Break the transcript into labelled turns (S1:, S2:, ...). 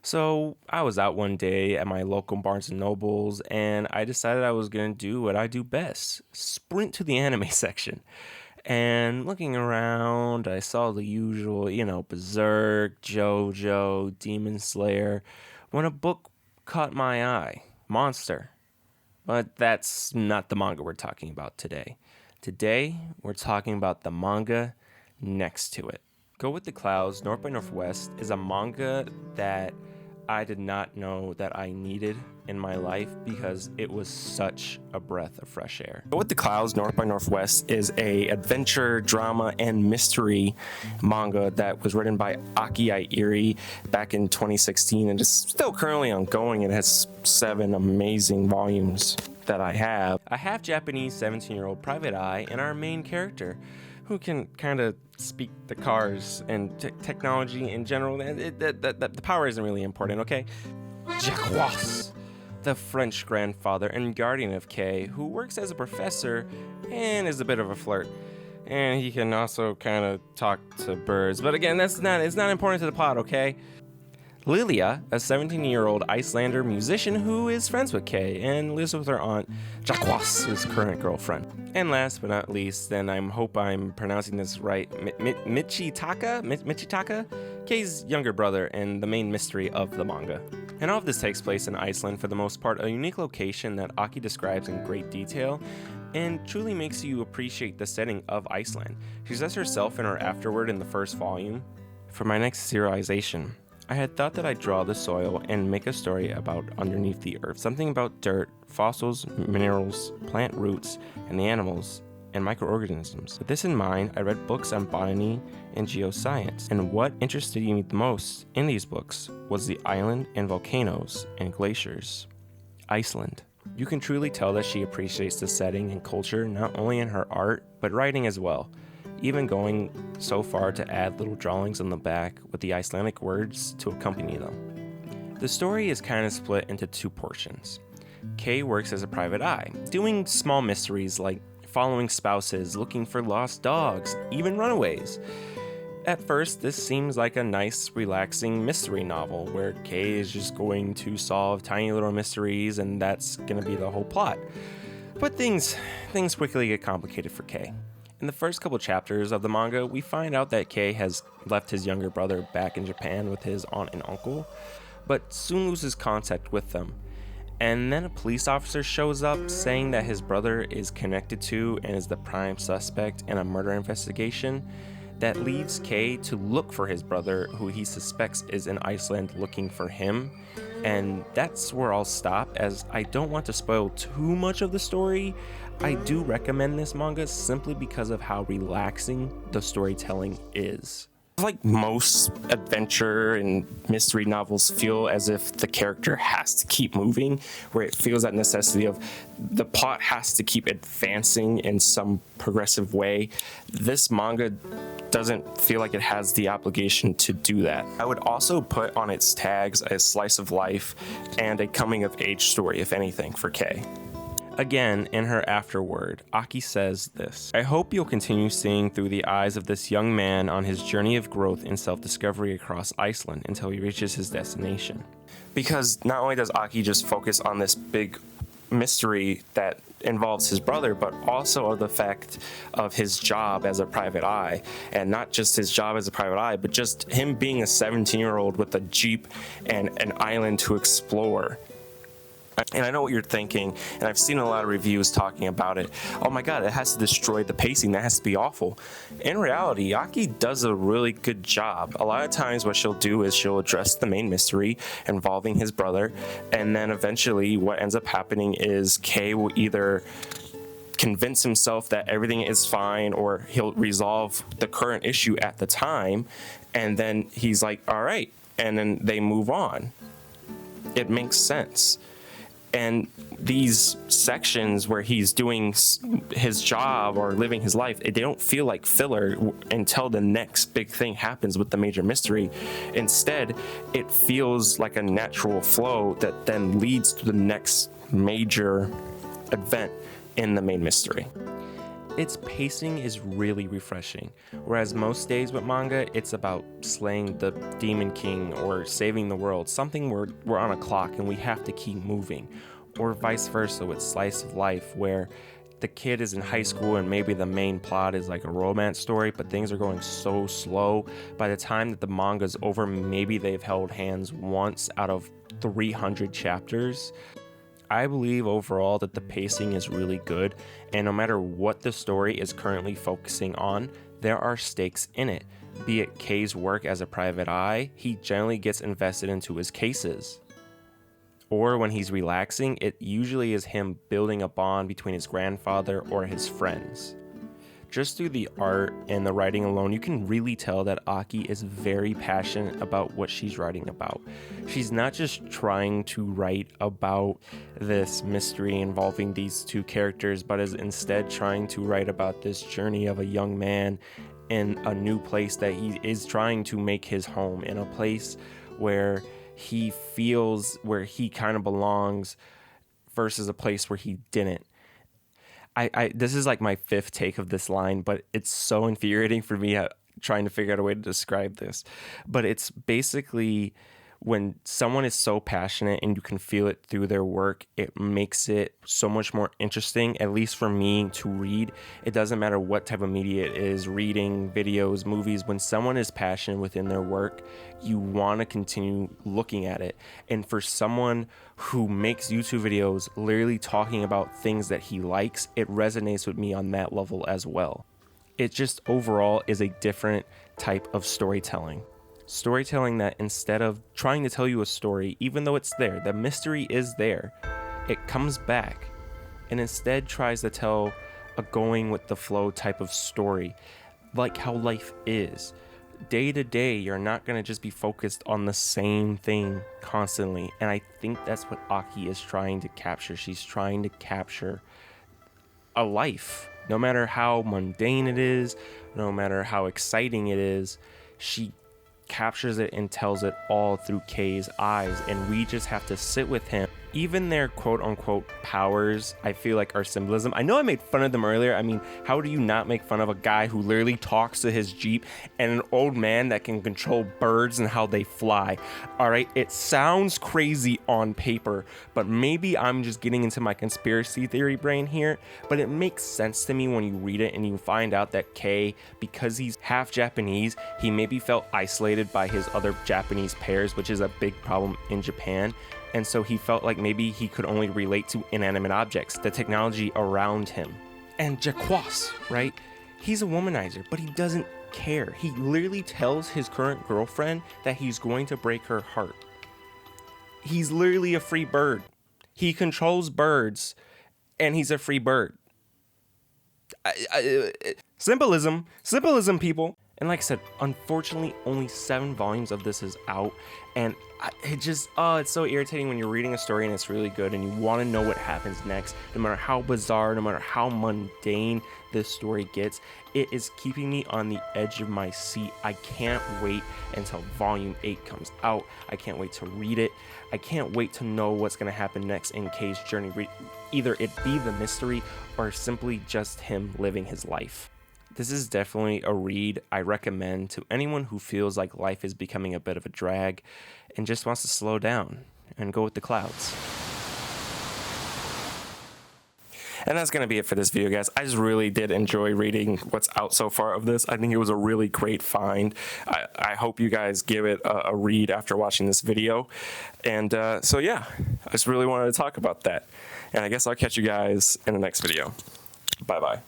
S1: So I was out one day at my local Barnes and Nobles, and I decided I was going to do what I do best: sprint to the anime section. And looking around, I saw the usual, Berserk, JoJo, Demon Slayer, when a book caught my eye: Monster. But that's not the manga we're talking about today. Today, we're talking about the manga next to it. Go with the Clouds, North by Northwest is a manga that I did not know that I needed in my life because it was such a breath of fresh air. Go with the Clouds, North by Northwest is a adventure, drama, and mystery manga that was written by Aki Airi back in 2016 and is still currently ongoing. It has 7 amazing volumes that I have. A half Japanese 17-year-old private eye and our main character, who can kind of speak the cars and technology in general. The power isn't really important, okay? Jacques, the French grandfather and guardian of Kay, who works as a professor and is a bit of a flirt. And he can also kind of talk to birds. But again, it's not important to the plot, okay? Lilia, a 17-year-old Icelander musician who is friends with Kay and lives with her aunt, Jacques, his current girlfriend. And last but not least, and I hope I'm pronouncing this right, Michitaka, Kay's younger brother and the main mystery of the manga. And all of this takes place in Iceland for the most part, a unique location that Aki describes in great detail and truly makes you appreciate the setting of Iceland. She says herself in her afterword in the first volume, "For my next serialization, I had thought that I'd draw the soil and make a story about underneath the earth, something about dirt, fossils, minerals, plant roots, and the animals and microorganisms. With this in mind, I read books on botany and geoscience, and what interested me the most in these books was the island and volcanoes and glaciers. Iceland." You can truly tell that she appreciates the setting and culture not only in her art, but writing as well, even going so far to add little drawings on the back with the Icelandic words to accompany them. The story is kind of split into 2 portions. Kay works as a private eye, doing small mysteries like following spouses, looking for lost dogs, even runaways. At first, this seems like a nice, relaxing mystery novel where Kay is just going to solve tiny little mysteries and that's going to be the whole plot. But things quickly get complicated for Kay. In the first couple chapters of the manga, we find out that Kay has left his younger brother back in Japan with his aunt and uncle, but soon loses contact with them. And then a police officer shows up saying that his brother is connected to and is the prime suspect in a murder investigation that leaves Kay to look for his brother, who he suspects is in Iceland looking for him. And that's where I'll stop, as I don't want to spoil too much of the story. I do recommend this manga simply because of how relaxing the storytelling is. Like most adventure and mystery novels feel as if the character has to keep moving, where it feels that necessity of the plot has to keep advancing in some progressive way. This manga doesn't feel like it has the obligation to do that. I would also put on its tags a slice of life and a coming of age story, if anything, for Kay. Again, in her afterword, Aki says this: "I hope you'll continue seeing through the eyes of this young man on his journey of growth and self-discovery across Iceland until he reaches his destination." Because not only does Aki just focus on this big mystery that involves his brother, but also of the fact of his job as a private eye, and not just his job as a private eye, but just him being a 17-year-old with a jeep and an island to explore. And I know what you're thinking, and I've seen a lot of reviews talking about it. Oh my god, it has to destroy the pacing. That has to be awful. In reality, Aki does a really good job. A lot of times what she'll do is she'll address the main mystery involving his brother, and then eventually what ends up happening is Kay will either convince himself that everything is fine, or he'll resolve the current issue at the time, and then he's like, all right, and then they move on. It makes sense. And these sections where he's doing his job or living his life, they don't feel like filler until the next big thing happens with the major mystery. Instead, it feels like a natural flow that then leads to the next major event in the main mystery. its pacing is really refreshing. Whereas most days with manga, it's about slaying the Demon King or saving the world, something where we're on a clock and we have to keep moving. Or vice versa with Slice of Life, where the kid is in high school and maybe the main plot is like a romance story, but things are going so slow. By the time that the manga's over, maybe they've held hands once out of 300 chapters. I believe overall that the pacing is really good, and no matter what the story is currently focusing on, there are stakes in it. Be it Kei's work as a private eye, he generally gets invested into his cases. Or when he's relaxing, it usually is him building a bond between his grandfather or his friends. Just through the art and the writing alone, you can really tell that Aki is very passionate about what she's writing about. She's not just trying to write about this mystery involving these two characters, but is instead trying to write about this journey of a young man in a new place that he is trying to make his home, in a place where he feels where he kind of belongs versus a place where he didn't. This is like my fifth take of this line, but it's so infuriating for me trying to figure out a way to describe this. But it's basically when someone is so passionate and you can feel it through their work, it makes it so much more interesting, at least for me, to read. It doesn't matter what type of media it is, reading, videos, movies. When someone is passionate within their work, you want to continue looking at it. And for someone who makes YouTube videos literally talking about things that he likes, it resonates with me on that level as well. It just overall is a different type of storytelling. Storytelling that instead of trying to tell you a story, even though it's there, the mystery is there, it comes back and instead tries to tell a going with the flow type of story, like how life is. Day to day, you're not going to just be focused on the same thing constantly. And I think that's what Aki is trying to capture. She's trying to capture a life. No matter how mundane it is, no matter how exciting it is, she captures it and tells it all through Kei's eyes, and we just have to sit with him. Even their quote-unquote powers, I feel like, are symbolism. I know I made fun of them earlier. I mean, how do you not make fun of a guy who literally talks to his Jeep and an old man that can control birds and how they fly? All right, it sounds crazy on paper, but maybe I'm just getting into my conspiracy theory brain here, but it makes sense to me when you read it and you find out that Kei, because he's half Japanese, he maybe felt isolated by his other Japanese pairs, which is a big problem in Japan. And so he felt like maybe he could only relate to inanimate objects, the technology around him. And Jaquas, right? He's a womanizer, but he doesn't care. He literally tells his current girlfriend that he's going to break her heart. He's literally a free bird. He controls birds, and he's a free bird. Symbolism, people. And like I said, unfortunately, only 7 volumes of this is out. And it's so irritating when you're reading a story and it's really good and you want to know what happens next. No matter how bizarre, no matter how mundane this story gets, it is keeping me on the edge of my seat. I can't wait until volume 8 comes out. I can't wait to read it. I can't wait to know what's going to happen next in Kei's journey. Either it be the mystery or simply just him living his life. This is definitely a read I recommend to anyone who feels like life is becoming a bit of a drag and just wants to slow down and go with the clouds. And that's going to be it for this video, guys. I just really did enjoy reading what's out so far of this. I think it was a really great find. I hope you guys give it a read after watching this video. And so yeah, I just really wanted to talk about that. And I guess I'll catch you guys in the next video. Bye-bye.